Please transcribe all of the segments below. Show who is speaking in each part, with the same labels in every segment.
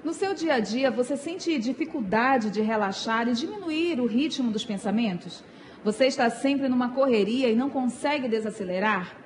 Speaker 1: No seu dia a dia, você sente dificuldade de relaxar e diminuir o ritmo dos pensamentos? Você está sempre numa correria e não consegue desacelerar?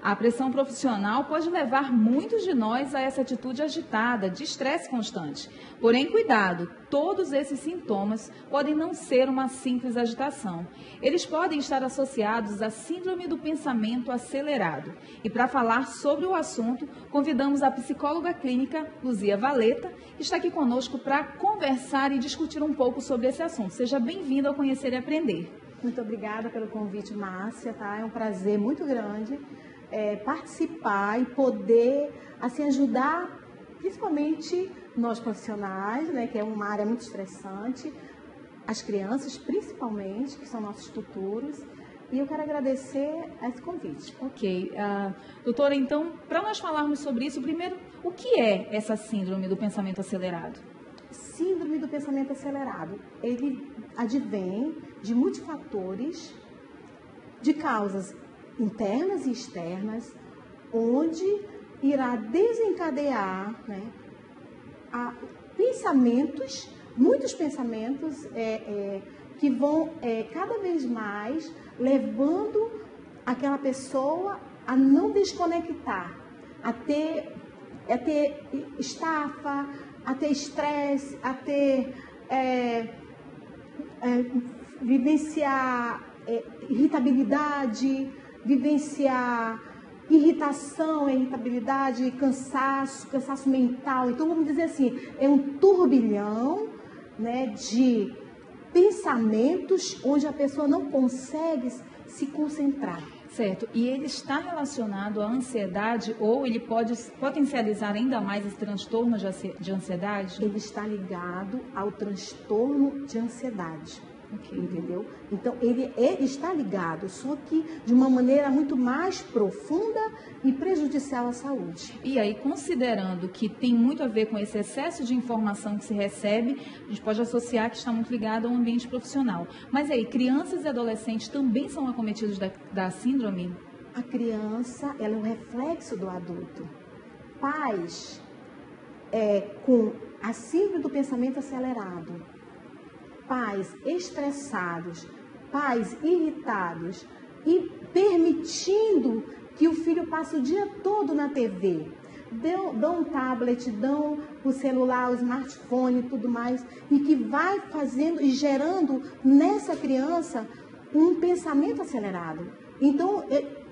Speaker 1: A pressão profissional pode levar muitos de nós a essa atitude agitada, de estresse constante. Porém, cuidado, todos esses sintomas podem não ser uma simples agitação. Eles podem estar associados à síndrome do pensamento acelerado. E para falar sobre o assunto, convidamos a psicóloga clínica Luzia Valeta, que está aqui conosco para conversar e discutir um pouco sobre esse assunto. Seja bem-vindo ao Conhecer e Aprender.
Speaker 2: Muito obrigada pelo convite, Márcia, tá? É um prazer muito grande participar e poder assim, ajudar principalmente nós profissionais, né, que é uma área muito estressante, as crianças principalmente, que são nossos futuros, e eu quero agradecer a esse convite.
Speaker 1: Ok. Doutora, então, para nós falarmos sobre isso, primeiro, o que é essa síndrome do pensamento acelerado?
Speaker 2: Síndrome do pensamento acelerado, ele advém de muitos fatores, de causas internas e externas, onde irá desencadear, né, pensamentos, muitos pensamentos que vão cada vez mais levando aquela pessoa a não desconectar, a ter estafa, a ter estresse, a ter vivenciar irritabilidade, vivenciar irritação, irritabilidade, cansaço mental. Então, vamos dizer assim, é um turbilhão, né, de pensamentos onde a pessoa não consegue se concentrar.
Speaker 1: Certo. E ele está relacionado à ansiedade ou ele pode potencializar ainda mais esse transtorno de ansiedade?
Speaker 2: Ele está ligado ao transtorno de ansiedade.
Speaker 1: Okay.
Speaker 2: Entendeu? Então, ele está ligado, só que de uma maneira muito mais profunda e prejudicial à saúde.
Speaker 1: E aí, considerando que tem muito a ver com esse excesso de informação que se recebe, a gente pode associar que está muito ligado ao ambiente profissional. Mas aí, crianças e adolescentes também são acometidos da síndrome?
Speaker 2: A criança, ela é um reflexo do adulto. Pais com a síndrome do pensamento acelerado, pais estressados, pais irritados e permitindo que o filho passe o dia todo na TV. Dão um tablet, dão o celular, o smartphone e tudo mais, e que vai fazendo e gerando nessa criança um pensamento acelerado. Então,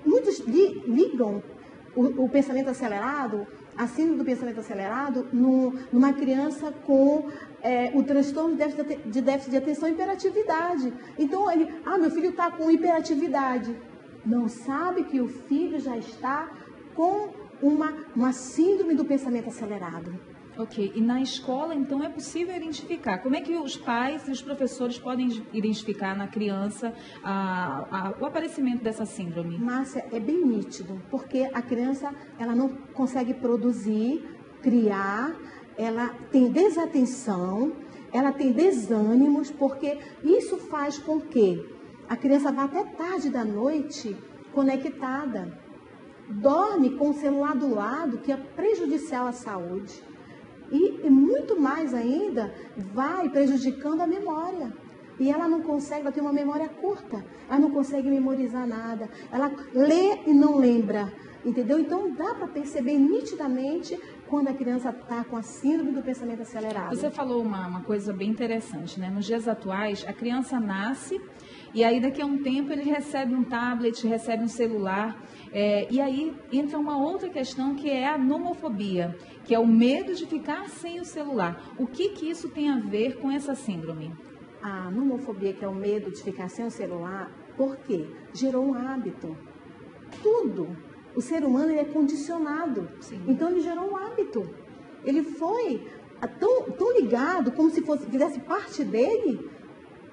Speaker 2: muitos ligam o pensamento acelerado, a síndrome do pensamento acelerado, numa criança com o transtorno de déficit de atenção e hiperatividade. Então, meu filho está com hiperatividade. Não sabe que o filho já está com uma síndrome do pensamento acelerado.
Speaker 1: Ok. E na escola, então, é possível identificar? Como é que os pais e os professores podem identificar na criança o aparecimento dessa síndrome?
Speaker 2: Márcia, é bem nítido, porque a criança ela não consegue produzir, criar, ela tem desatenção, ela tem desânimos, porque isso faz com que a criança vá até tarde da noite conectada, dorme com o celular do lado, que é prejudicial à saúde. E muito mais ainda, vai prejudicando a memória. E ela não consegue, ela tem uma memória curta. Ela não consegue memorizar nada. Ela lê e não lembra. Entendeu? Então, dá para perceber nitidamente quando a criança está com a síndrome do pensamento acelerado.
Speaker 1: Você falou uma coisa bem interessante, né? Nos dias atuais, a criança nasce e aí daqui a um tempo ele recebe um tablet, recebe um celular. E aí entra uma outra questão que é a nomofobia, que é o medo de ficar sem o celular. O que isso tem a ver com essa síndrome?
Speaker 2: A nomofobia, que é o medo de ficar sem o celular, por quê? Gerou um hábito. Tudo. O ser humano ele é condicionado.
Speaker 1: Sim.
Speaker 2: Então ele gerou um hábito. Ele foi tão ligado, como se fizesse parte dele,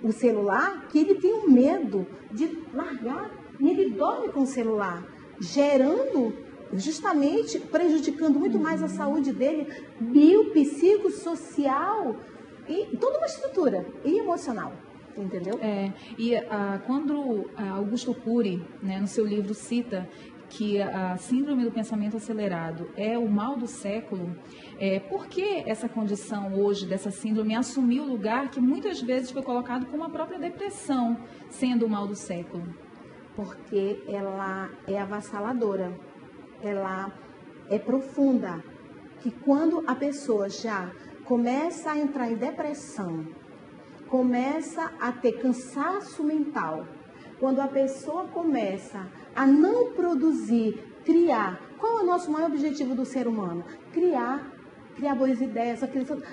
Speaker 2: o celular, que ele tem um medo de largar e ele dorme com o celular, gerando, justamente, prejudicando muito mais a saúde dele, biopsicossocial e toda uma estrutura e emocional. Entendeu?
Speaker 1: Quando Augusto Cury, né, no seu livro, cita que a síndrome do pensamento acelerado é o mal do século, por que essa condição hoje dessa síndrome assumiu o lugar que muitas vezes foi colocado como a própria depressão, sendo o mal do século?
Speaker 2: Porque ela é avassaladora, ela é profunda, que quando a pessoa já começa a entrar em depressão, começa a ter cansaço mental, quando a pessoa começa a não produzir, criar. Qual é o nosso maior objetivo do ser humano? Criar boas ideias.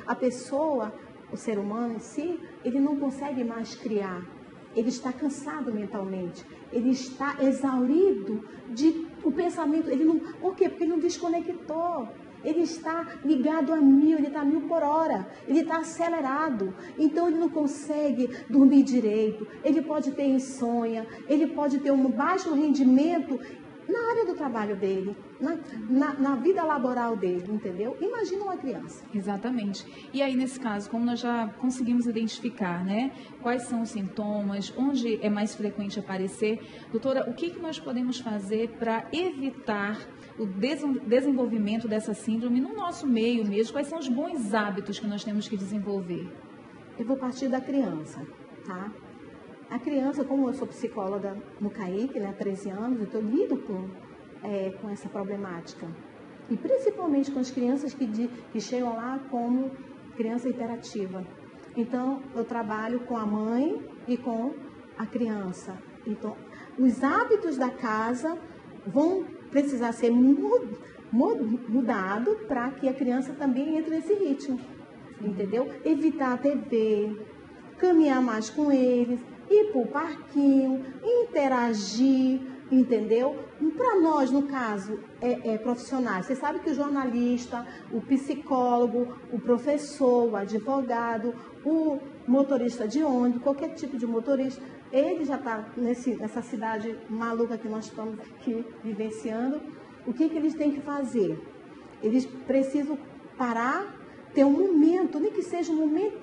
Speaker 2: A pessoa, o ser humano em si, ele não consegue mais criar. Ele está cansado mentalmente. Ele está exaurido o pensamento. Por quê? Porque ele não desconectou. Ele está ligado a 1000, ele está a 1000 por hora, ele está acelerado, então ele não consegue dormir direito, ele pode ter insônia, ele pode ter um baixo rendimento na área do trabalho dele, na vida laboral dele, entendeu? Imagina uma criança.
Speaker 1: Exatamente. E aí, nesse caso, como nós já conseguimos identificar, né, quais são os sintomas, onde é mais frequente aparecer, doutora, o que nós podemos fazer para evitar o desenvolvimento dessa síndrome no nosso meio mesmo? Quais são os bons hábitos que nós temos que desenvolver?
Speaker 2: Eu vou partir da criança, tá? A criança, como eu sou psicóloga no CAIC, né, há 13 anos, eu lido com essa problemática. E principalmente com as crianças que chegam lá como criança hiperativa. Então, eu trabalho com a mãe e com a criança. Então, os hábitos da casa vão precisar ser mudados para que a criança também entre nesse ritmo. Entendeu? Evitar a TV, caminhar mais com eles, ir para o parquinho, interagir, entendeu? Para nós, no caso, profissionais, você sabe que o jornalista, o psicólogo, o professor, o advogado, o motorista de ônibus, qualquer tipo de motorista, ele já está nessa cidade maluca que nós estamos aqui vivenciando. O que eles têm que fazer? Eles precisam parar, ter um momento, nem que seja um momento,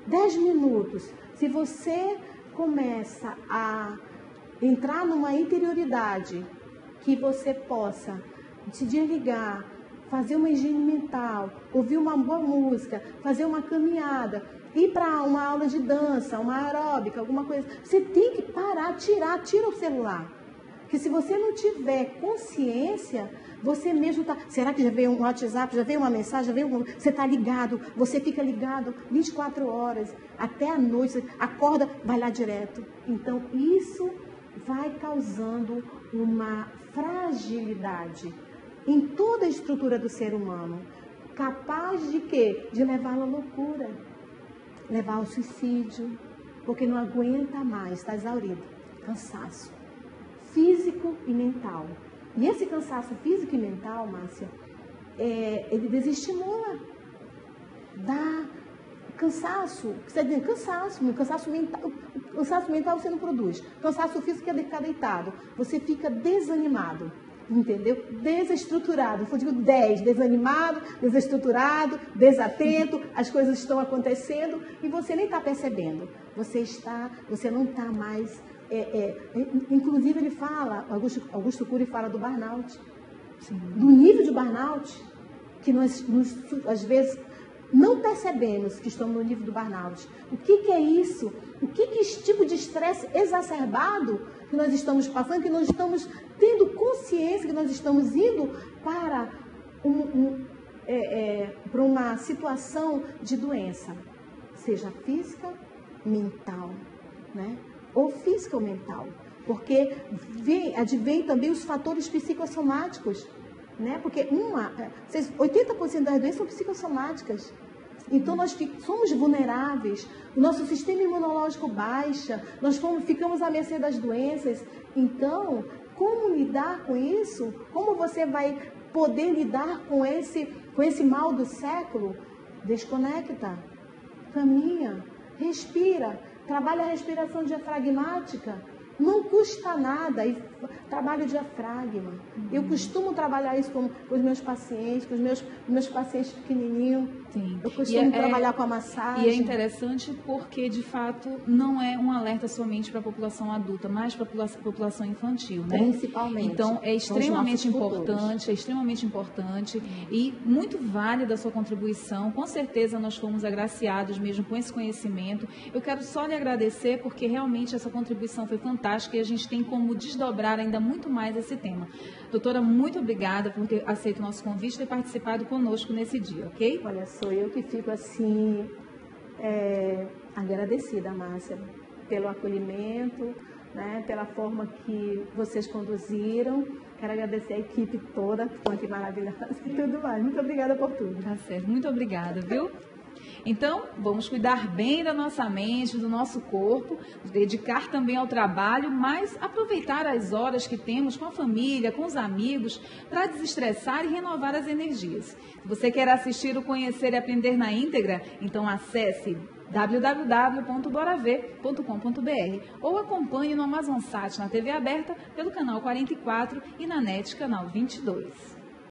Speaker 2: 10 minutos. Se você começa a entrar numa interioridade que você possa se desligar, fazer uma higiene mental, ouvir uma boa música, fazer uma caminhada, ir para uma aula de dança, uma aeróbica, alguma coisa. Você tem que parar, tira o celular. Porque se você não tiver consciência, você mesmo está... Será que já veio um WhatsApp, já veio uma mensagem, você está ligado, você fica ligado 24 horas, até a noite, você acorda, vai lá direto. Então, isso vai causando uma fragilidade em toda a estrutura do ser humano, capaz de quê? De levá-lo à loucura, levar ao suicídio, porque não aguenta mais, está exaurido, cansaço físico e mental. E esse cansaço físico e mental, Márcia, ele desestimula, dá cansaço, cansaço mental você não produz, cansaço físico é de ficar deitado, você fica desanimado, entendeu? Desestruturado, eu digo 10, desanimado, desestruturado, desatento, as coisas estão acontecendo e você nem está percebendo, você não está mais... inclusive ele fala, Augusto Cury fala do burnout, sim, do nível de burnout, que nós às vezes não percebemos que estamos no nível do burnout. O que é isso? O que é esse tipo de estresse exacerbado que nós estamos passando, que nós estamos tendo consciência que nós estamos indo para para uma situação de doença, seja física, mental, né? Ou física ou mental, porque advém também os fatores psicossomáticos, né? Porque 80% das doenças são psicossomáticas. Então, nós somos vulneráveis, o nosso sistema imunológico baixa, nós ficamos à mercê das doenças. Então, como lidar com isso? Como você vai poder lidar com esse mal do século? Desconecta, caminha, respira, trabalha a respiração diafragmática. Não custa nada, e trabalho o diafragma. Eu costumo trabalhar isso com os meus pacientes, com os meus pacientes pequenininhos.
Speaker 1: Sim.
Speaker 2: Eu costumo trabalhar com a massagem.
Speaker 1: E é interessante porque, de fato, não é um alerta somente para a população adulta, mas para a população infantil, né?
Speaker 2: Principalmente.
Speaker 1: Então, é extremamente importante e muito válida a sua contribuição. Com certeza, nós fomos agraciados mesmo com esse conhecimento. Eu quero só lhe agradecer porque realmente essa contribuição foi fantástica e a gente tem como desdobrar ainda muito mais esse tema. Doutora, muito obrigada por ter aceito o nosso convite e ter participado conosco nesse dia, ok?
Speaker 2: Olha, sou eu que fico assim, agradecida, Márcia, pelo acolhimento, né, pela forma que vocês conduziram. Quero agradecer a equipe toda, que estão aqui maravilhosa e tudo mais. Muito obrigada por tudo.
Speaker 1: Tá certo, muito obrigada, viu? Então, vamos cuidar bem da nossa mente, do nosso corpo, dedicar também ao trabalho, mas aproveitar as horas que temos com a família, com os amigos, para desestressar e renovar as energias. Se você quer assistir o Conhecer e Aprender na íntegra, então acesse www.boraver.com.br ou acompanhe no Amazonsat na TV aberta pelo canal 44 e na NET canal 22.